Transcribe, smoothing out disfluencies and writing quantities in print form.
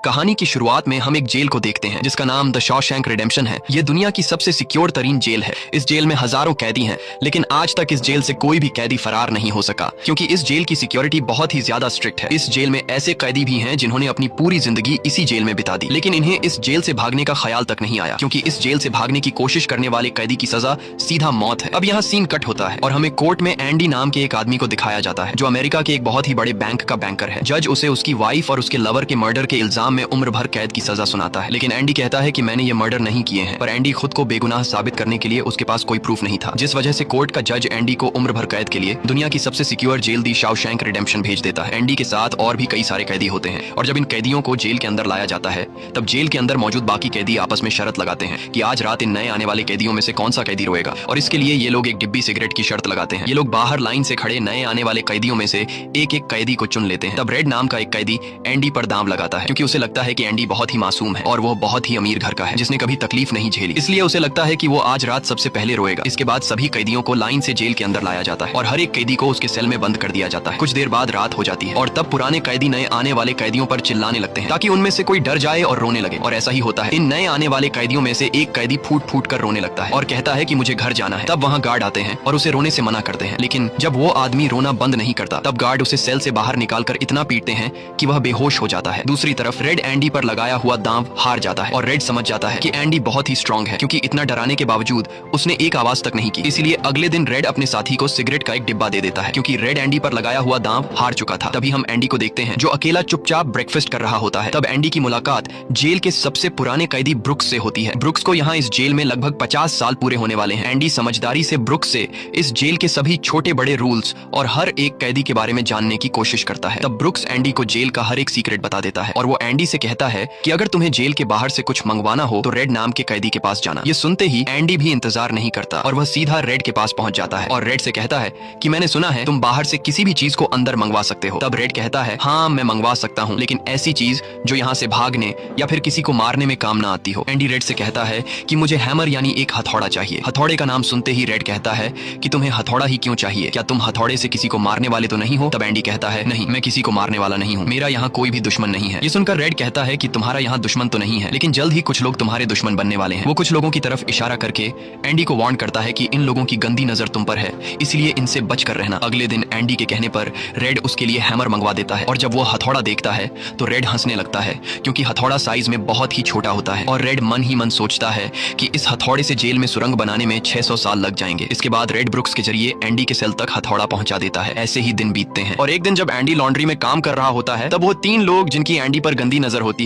कहानी की शुरुआत में हम एक जेल को देखते हैं जिसका नाम द शॉशैंक रिडेम्पशन है। ये दुनिया की सबसे सिक्योर तरीन जेल है। इस जेल में हजारों कैदी हैं, लेकिन आज तक इस जेल से कोई भी कैदी फरार नहीं हो सका क्योंकि इस जेल की सिक्योरिटी बहुत ही ज्यादा स्ट्रिक्ट है। इस जेल में ऐसे कैदी भी हैं जिन्होंने अपनी पूरी जिंदगी इसी जेल में बिता दी, लेकिन इन्हें इस जेल से भागने का ख्याल तक नहीं आया क्योंकि इस जेल से भागने की कोशिश करने वाले कैदी की सजा सीधा मौत है। अब यहाँ सीन कट होता है और हमें कोर्ट में एंडी नाम के एक आदमी को दिखाया जाता है जो अमेरिका के एक बहुत ही बड़े बैंक का बैंकर है। जज उसे उसकी वाइफ और उसके लवर के मर्डर के इल्जाम में उम्र भर कैद की सजा सुनाता है, लेकिन एंडी कहता है कि मैंने ये मर्डर नहीं किए हैं। पर एंडी खुद को बेगुनाह साबित करने के लिए उसके पास कोई प्रूफ नहीं था, जिस वजह से कोर्ट का जज एंडी को उम्र भर कैद के लिए दुनिया की सबसे सिक्योर जेल दी शॉशैंक रिडेम्पशन भेज देता है। एंडी के साथ और भी कई सारे कैदी होते हैं और जब इन कैदियों को जेल के अंदर लाया जाता है तब जेल के अंदर मौजूद बाकी कैदी आपस में शर्त लगाते हैं कि आज रात इन नए आने वाले कैदियों में से कौन सा कैदी रोएगा, और इसके लिए ये लोग एक डिब्बी सिगरेट की शर्त लगाते हैं। ये लोग बाहर लाइन से खड़े नए आने वाले कैदियों में से एक एक कैदी को चुन लेते हैं। तब रेड नाम का एक कैदी एंडी पर दांव लगाता है क्योंकि उसे लगता है कि एंडी बहुत ही मासूम है और वो बहुत ही अमीर घर का है जिसने कभी तकलीफ नहीं झेली, इसलिए उसे लगता है कि वो आज रात सबसे पहले रोएगा। इसके बाद सभी कैदियों को लाइन से जेल के अंदर लाया जाता है और हर एक कैदी को उसके सेल में बंद कर दिया जाता है। कुछ देर बाद रात हो जाती है और तब पुराने कैदी नए आने वाले कैदियों पर चिल्लाने लगते हैं ताकि उनमें से कोई डर जाए और रोने लगे, और ऐसा ही होता है। इन नए आने वाले कैदियों में से एक कैदी फूट फूट कर रोने लगता है और कहता है कि मुझे घर जाना है। तब वहाँ गार्ड आते हैं और उसे रोने से मना करते हैं, लेकिन जब वो आदमी रोना बंद नहीं करता तब गार्ड उसे सेल से बाहर निकालकर इतना पीटते हैं कि वह बेहोश हो जाता है। दूसरी तरफ रेड एंडी पर लगाया हुआ दांव हार जाता है और रेड समझ जाता है कि एंडी बहुत ही स्ट्रांग है क्योंकि इतना डराने के बावजूद उसने एक आवाज तक नहीं की। इसलिए अगले दिन रेड अपने साथी को सिगरेट का एक डिब्बा दे देता है क्योंकि रेड एंडी पर लगाया हुआ दांव हार चुका था। तभी हम एंडी को देखते हैं जो अकेला चुपचाप ब्रेकफास्ट कर रहा होता है। तब एंडी की मुलाकात जेल के सबसे पुराने कैदी ब्रुक्स से होती है। ब्रुक्स को यहाँ इस जेल में लगभग 50 साल पूरे होने वाले हैं। एंडी समझदारी से ब्रुक्स से इस जेल के सभी छोटे बड़े रूल्स और हर एक कैदी के बारे में जानने की कोशिश करता है। तब ब्रुक्स एंडी को जेल का हर एक सीक्रेट बता देता है और वो एंडी से कहता है कि अगर तुम्हें जेल के बाहर से कुछ मंगवाना हो तो रेड नाम के कैदी के पास जाना। ये सुनते ही एंडी भी इंतजार नहीं करता और वह सीधा रेड के पास पहुंच जाता है और रेड से कहता है कि मैंने सुना है तुम बाहर से किसी भी चीज को अंदर मंगवा सकते हो। तब रेड कहता है हाँ मैं मंगवा सकता हूँ, लेकिन ऐसी चीज जो यहाँ से भागने या फिर किसी को मारने में काम ना आती हो। एंडी रेड से कहता है कि मुझे हैमर यानी एक हथौड़ा चाहिए। हथौड़े का नाम सुनते ही रेड कहता है कि तुम्हें हथौड़ा ही क्यों चाहिए, क्या तुम हथौड़े से किसी को मारने वाले तो नहीं हो? तब एंडी कहता है नहीं, मैं किसी को मारने वाला नहीं हूँ, मेरा यहाँ कोई भी दुश्मन नहीं है। ये सुनकर रेड कहता है कि तुम्हारा यहाँ दुश्मन तो नहीं है, लेकिन जल्द ही कुछ लोग तुम्हारे दुश्मन बनने वाले हैं। वो कुछ लोगों की तरफ इशारा करके एंडी को वार्न करता है कि इन लोगों की गंदी नजर तुम पर है, इसलिए इनसे बच कर रहना। अगले दिन एंडी के कहने पर रेड उसके लिए हैमर मंगवा देता है और जब वो हथौड़ा देखता है तो रेड हंसने लगता है क्योंकि हथौड़ा साइज में बहुत ही छोटा होता है और रेड मन ही मन सोचता है कि इस हथौड़े से जेल में सुरंग बनाने में 600 साल लग जाएंगे। इसके बाद रेड ब्रुक्स के जरिए एंडी के सेल तक हथौड़ा पहुंचा देता है। ऐसे ही दिन बीतते हैं और एक दिन जब एंडी लॉन्ड्री में काम कर रहा होता है तब वो 3 लोग जिनकी एंडी पर गंदी नजर होती